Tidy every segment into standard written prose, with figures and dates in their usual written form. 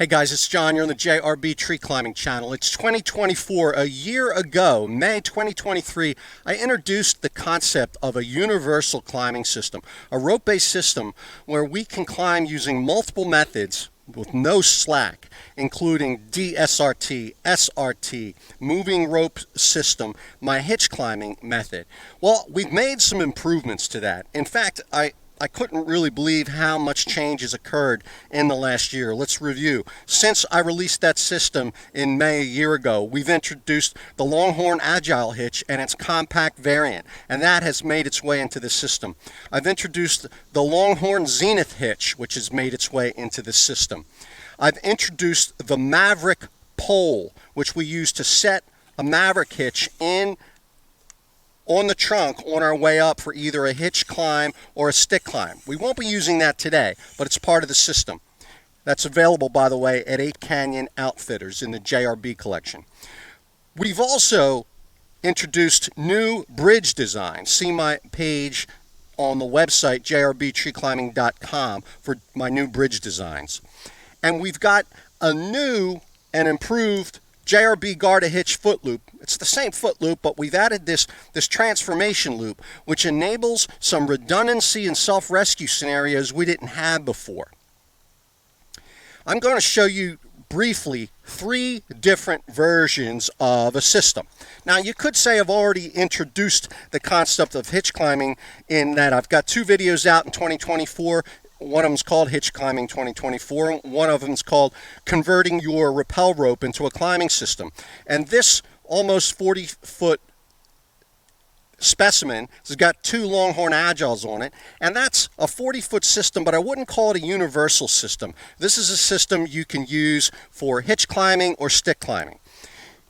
Hey guys, it's John. You're on the JRB Tree Climbing channel. It's 2024. A year ago, May 2023, I introduced the concept of a universal climbing system, a rope-based system where we can climb using multiple methods with no slack, including DSRT, SRT, moving rope system, my hitch climbing method. Well, we've made some improvements to that. In fact, I couldn't really believe how much change has occurred in the last year. Let's review. Since I released that system in May a year ago, we've introduced the Longhorn Agile hitch and its compact variant, and that has made its way into the system. I've introduced the Longhorn Zenith hitch, which has made its way into the system. I've introduced the Maverick pole, which we use to set a Maverick hitch on the trunk on our way up for either a hitch climb or a stick climb. We won't be using that today, but it's part of the system. That's available, by the way, at 8 Canyon Outfitters in the JRB collection. We've also introduced new bridge designs. See my page on the website jrbtreeclimbing.com for my new bridge designs. And we've got a new and improved JRB Garda hitch foot loop. It's the same foot loop, but we've added this transformation loop, which enables some redundancy and self-rescue scenarios we didn't have before. I'm going to show you briefly 3 different versions of a system. Now, you could say I've already introduced the concept of hitch climbing in that I've got 2 videos out in 2024. One of them is called Hitch Climbing 2024. One of them is called Converting Your Rappel Rope into a Climbing System. And this almost 40-foot specimen has got 2 Longhorn Agiles on it. And that's a 40-foot system, but I wouldn't call it a universal system. This is a system you can use for hitch climbing or stick climbing.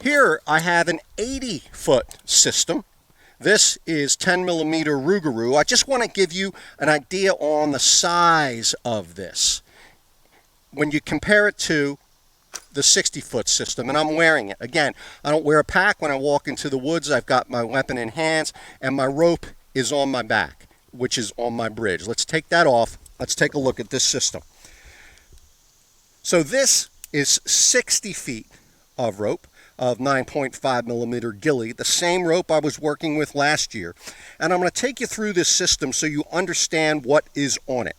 Here I have an 80-foot system. This is 10mm Rougarou. I just want to give you an idea on the size of this when you compare it to the 60-foot system, and I'm wearing it. Again, I don't wear a pack when I walk into the woods. I've got my weapon in hands, and my rope is on my back, which is on my bridge. Let's take that off. Let's take a look at this system. So this is 60 feet of rope, of 9.5mm ghillie, the same rope I was working with last year. And I'm going to take you through this system so you understand what is on it.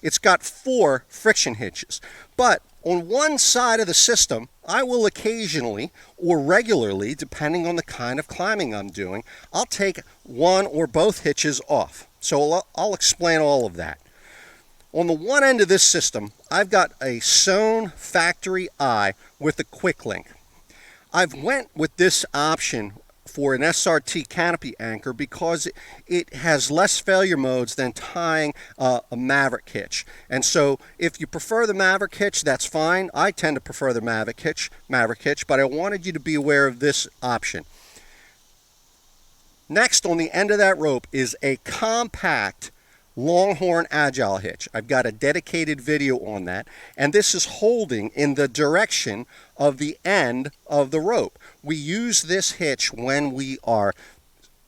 It's got 4 friction hitches, but on one side of the system, I will occasionally or regularly, depending on the kind of climbing I'm doing, I'll take one or both hitches off. So I'll explain all of that. On the one end of this system, I've got a sewn factory eye with a quick link. I've went with this option for an SRT canopy anchor because it has less failure modes than tying a Maverick hitch. And so if you prefer the Maverick hitch, that's fine. I tend to prefer the Maverick hitch, but I wanted you to be aware of this option. Next, on the end of that rope is a compact Longhorn Agile hitch. I've got a dedicated video on that, and this is holding in the direction of the end of the rope. We use this hitch when we are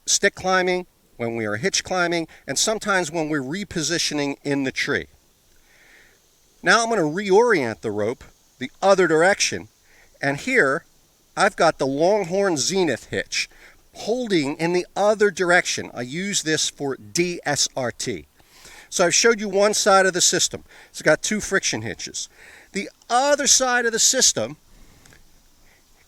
stick climbing, when we are hitch climbing, and sometimes when we're repositioning in the tree. Now I'm going to reorient the rope the other direction, and here I've got the Longhorn Zenith hitch holding in the other direction. I use this for DSRT. So I've showed you one side of the system. It's got 2 friction hitches. The other side of the system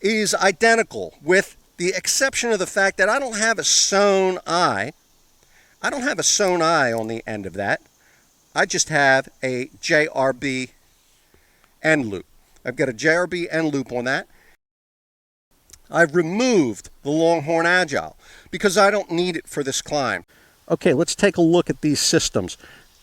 is identical, with the exception of the fact that I don't have a sewn eye. I don't have a sewn eye on the end of that. I just have a JRB end loop. I've got a JRB end loop on that. I've removed the Longhorn Agile because I don't need it for this climb. Okay, let's take a look at these systems.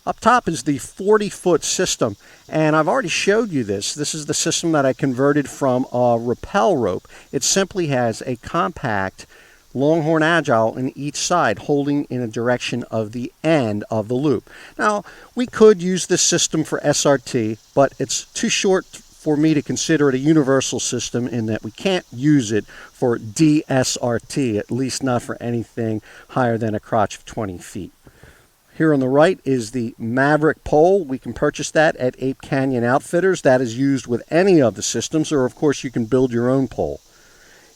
Up top is the 40-foot system, and I've already showed you this. This is the system that I converted from a rappel rope. It simply has a compact Longhorn Agile in each side, holding in a direction of the end of the loop. Now, we could use this system for SRT, but it's too short for me to consider it a universal system in that we can't use it for DSRT, at least not for anything higher than a crotch of 20 feet. Here on the right is the Maverick pole. We can purchase that at Ape Canyon Outfitters. That is used with any of the systems, or of course you can build your own pole.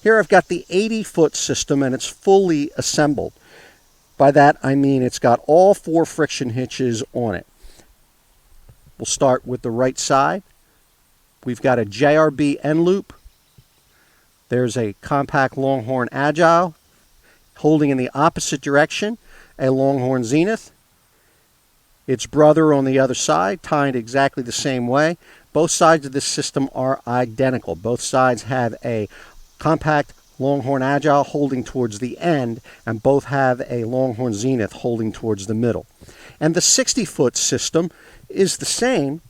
Here I've got the 80-foot system, and it's fully assembled. By that I mean it's got all 4 friction hitches on it. We'll start with the right side. We've got a JRB end loop. There's a compact Longhorn Agile holding in the opposite direction, a Longhorn Zenith. Its brother on the other side, tied exactly the same way. Both sides of this system are identical. Both sides have a compact Longhorn Agile holding towards the end, and both have a Longhorn Zenith holding towards the middle. And the 60-foot system is the same.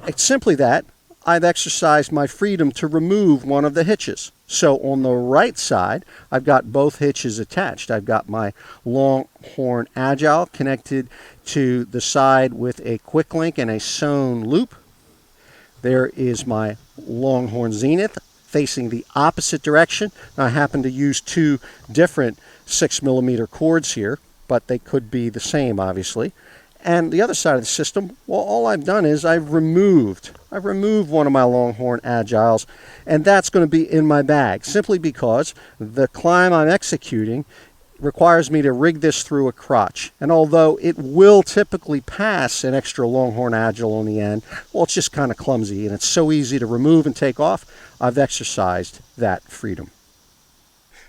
It's simply that I've exercised my freedom to remove one of the hitches. So on the right side, I've got both hitches attached. I've got my Longhorn Agile connected to the side with a quick link and a sewn loop. There is my Longhorn Zenith facing the opposite direction. Now, I happen to use 2 different 6mm cords here, but they could be the same, obviously. And the other side of the system, well, all I've done is I've removed one of my Longhorn Agiles, and that's going to be in my bag, simply because the climb I'm executing requires me to rig this through a crotch. And although it will typically pass an extra Longhorn Agile on the end, well, it's just kind of clumsy, and it's so easy to remove and take off. I've exercised that freedom.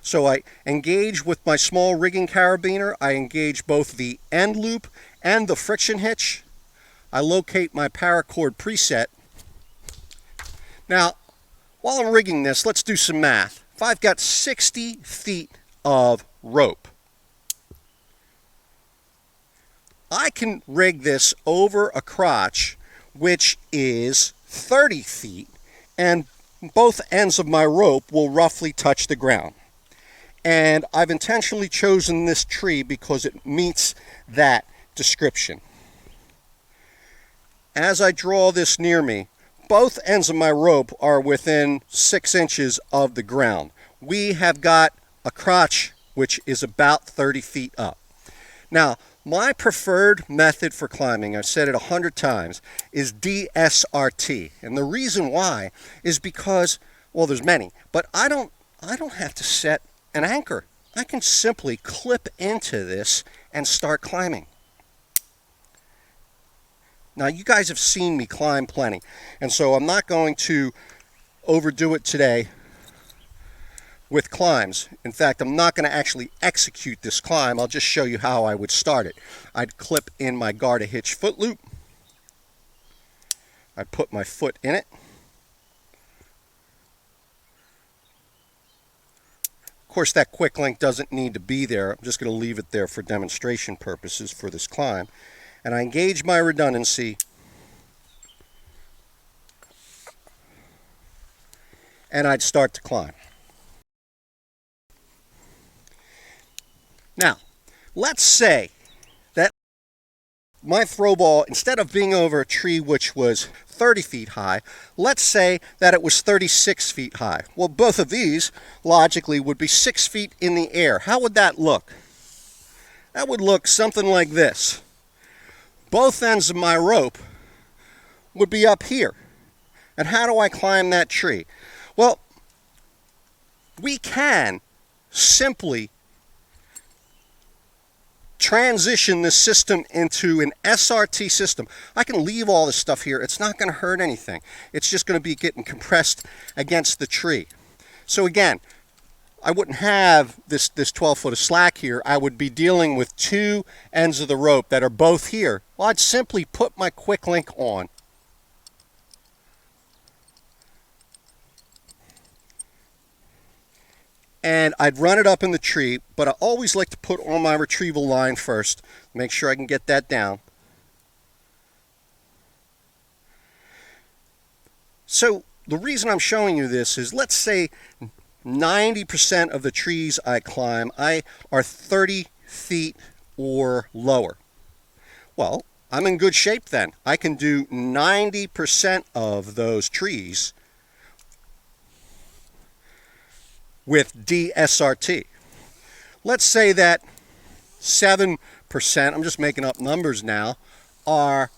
So I engage with my small rigging carabiner. I engage both the end loop and the friction hitch. I locate my paracord preset. Now, while I'm rigging this, let's do some math. If I've got 60 feet of rope, I can rig this over a crotch which is 30 feet, and both ends of my rope will roughly touch the ground. And I've intentionally chosen this tree because it meets that description. As I draw this near me, both ends of my rope are within 6 inches of the ground. We have got a crotch which is about 30 feet up. Now, my preferred method for climbing, I've said it 100 times, is DSRT. And the reason why is because, well, there's many, but I don't have to set an anchor. I can simply clip into this and start climbing. Now, you guys have seen me climb plenty, and so I'm not going to overdo it today with climbs. In fact, I'm not going to actually execute this climb. I'll just show you how I would start it. I'd clip in my garter hitch foot loop. I'd put my foot in it. Of course, that quick link doesn't need to be there. I'm just going to leave it there for demonstration purposes for this climb. And I engage my redundancy. And I'd start to climb. Now, let's say that my throw ball, instead of being over a tree which was 30 feet high, let's say that it was 36 feet high. Well, both of these, logically, would be 6 feet in the air. How would that look? That would look something like this. Both ends of my rope would be up here. And how do I climb that tree? Well, we can simply transition this system into an SRT system. I can leave all this stuff here. It's not going to hurt anything. It's just going to be getting compressed against the tree. So again, I wouldn't have this 12 foot of slack here. I would be dealing with 2 ends of the rope that are both here. Well, I'd simply put my quick link on. And I'd run it up in the tree, but I always like to put on my retrieval line first. Make sure I can get that down. So the reason I'm showing you this is, let's say 90% of the trees I climb are 30 feet or lower. Well, I'm in good shape then. I can do 90% of those trees with DSRT. Let's say that 7% I'm just making up numbers now, are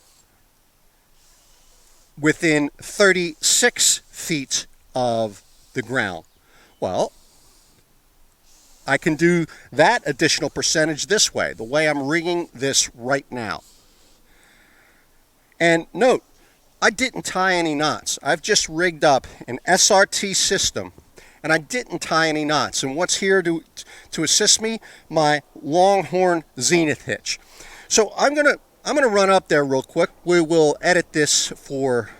within 36 feet of the ground. Well, I can do that additional percentage this way, the way I'm rigging this right now. And note, I didn't tie any knots. I've just rigged up an SRT system, and I didn't tie any knots. And what's here to assist me? My Longhorn Zenith hitch. So I'm gonna run up there real quick. We will edit this for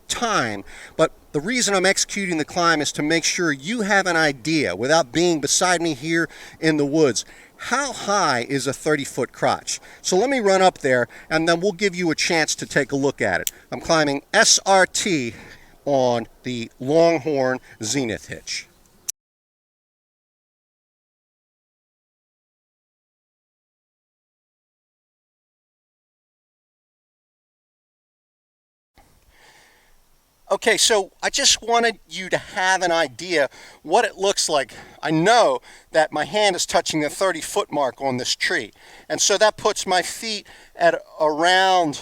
time, but the reason I'm executing the climb is to make sure you have an idea, without being beside me here in the woods, how high is a 30-foot crotch. So let me run up there, and then we'll give you a chance to take a look at it. I'm climbing SRT on the Longhorn Zenith hitch. Okay, so I just wanted you to have an idea what it looks like. I know that my hand is touching the 30-foot mark on this tree, and so that puts my feet at around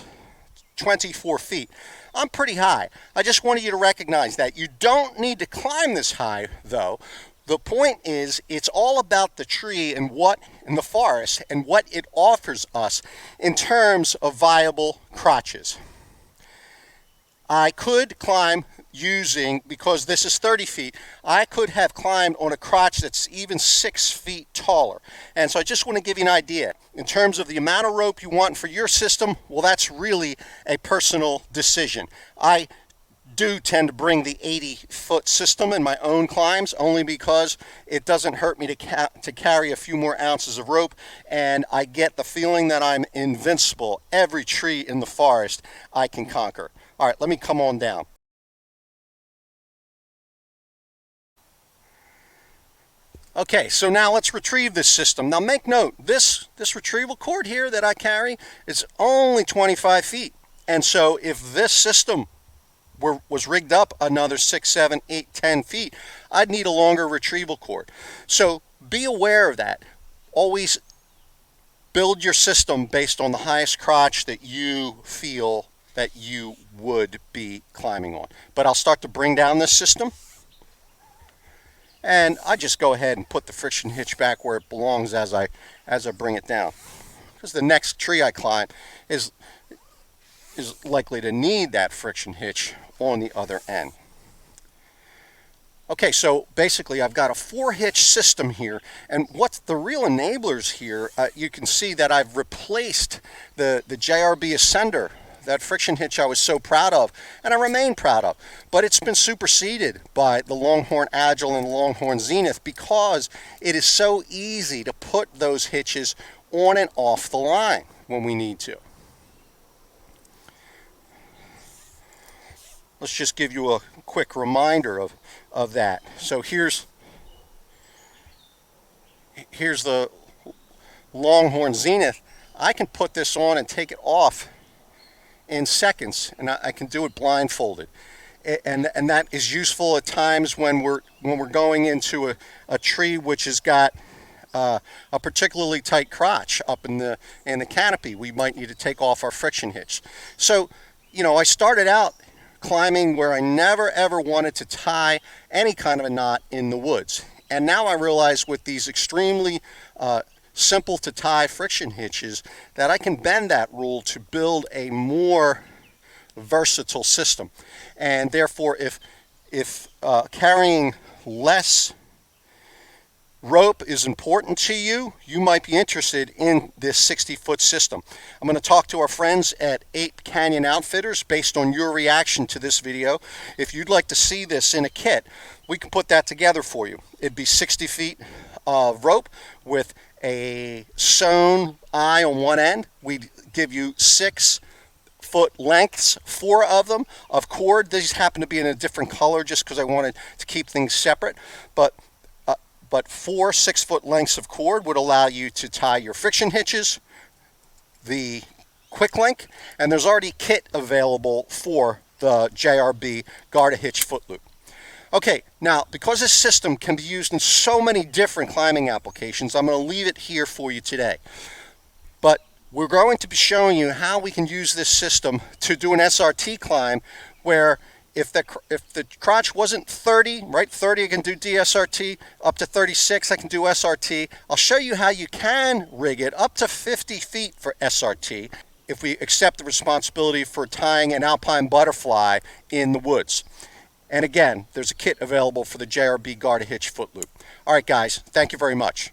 24 feet. I'm pretty high. I just wanted you to recognize that. You don't need to climb this high, though. The point is, it's all about the tree and what in the forest and what it offers us in terms of viable crotches. I could climb using, because this is 30 feet, I could have climbed on a crotch that's even 6 feet taller. And so I just want to give you an idea. In terms of the amount of rope you want for your system, well, that's really a personal decision. I do tend to bring the 80-foot system in my own climbs, only because it doesn't hurt me to carry a few more ounces of rope, and I get the feeling that I'm invincible. Every tree in the forest I can conquer. All right, let me come on down. Okay, so now let's retrieve this system. Now make note, this retrieval cord here that I carry is only 25 feet. And so if this system was rigged up another 6, 7, 8, 10 feet, I'd need a longer retrieval cord. So be aware of that. Always build your system based on the highest crotch that you feel that you would be climbing on. But I'll start to bring down this system, and I just go ahead and put the friction hitch back where it belongs as I bring it down, because the next tree I climb is likely to need that friction hitch on the other end. Okay, so basically I've got a 4-hitch system here, and what's the real enablers here, you can see that I've replaced the JRB Ascender, that friction hitch I was so proud of, and I remain proud of. But it's been superseded by the Longhorn Agile and the Longhorn Zenith, because it is so easy to put those hitches on and off the line when we need to. Let's just give you a quick reminder of that. So here's the Longhorn Zenith. I can put this on and take it off in seconds, and I can do it blindfolded, and that is useful at times when we're going into a tree which has got a particularly tight crotch up in the canopy. We might need to take off our friction hitch. So, you know, I started out climbing where I never ever wanted to tie any kind of a knot in the woods, and now I realize with these extremely simple to tie friction hitches that I can bend that rule to build a more versatile system. And therefore, if carrying less rope is important to you, you might be interested in this 60-foot system. I'm going to talk to our friends at Ape Canyon Outfitters based on your reaction to this video. If you'd like to see this in a kit, we can put that together for you. It'd be 60 feet of rope with a sewn eye on one end. We'd give you 6-foot lengths, 4 of them, of cord. These happen to be in a different color just because I wanted to keep things separate. But 4 6-foot lengths of cord would allow you to tie your friction hitches, the quick link, and there's already kit available for the JRB Garda-Hitch foot loop. Okay, now because this system can be used in so many different climbing applications, I'm going to leave it here for you today. But We're going to be showing you how we can use this system to do an SRT climb where if the crotch wasn't 30, right, 30 I can do DSRT, up to 36 I can do SRT. I'll show you how you can rig it up to 50 feet for SRT if we accept the responsibility for tying an alpine butterfly in the woods. And again, there's a kit available for the JRB Garda Hitch foot loop. All right, guys, thank you very much.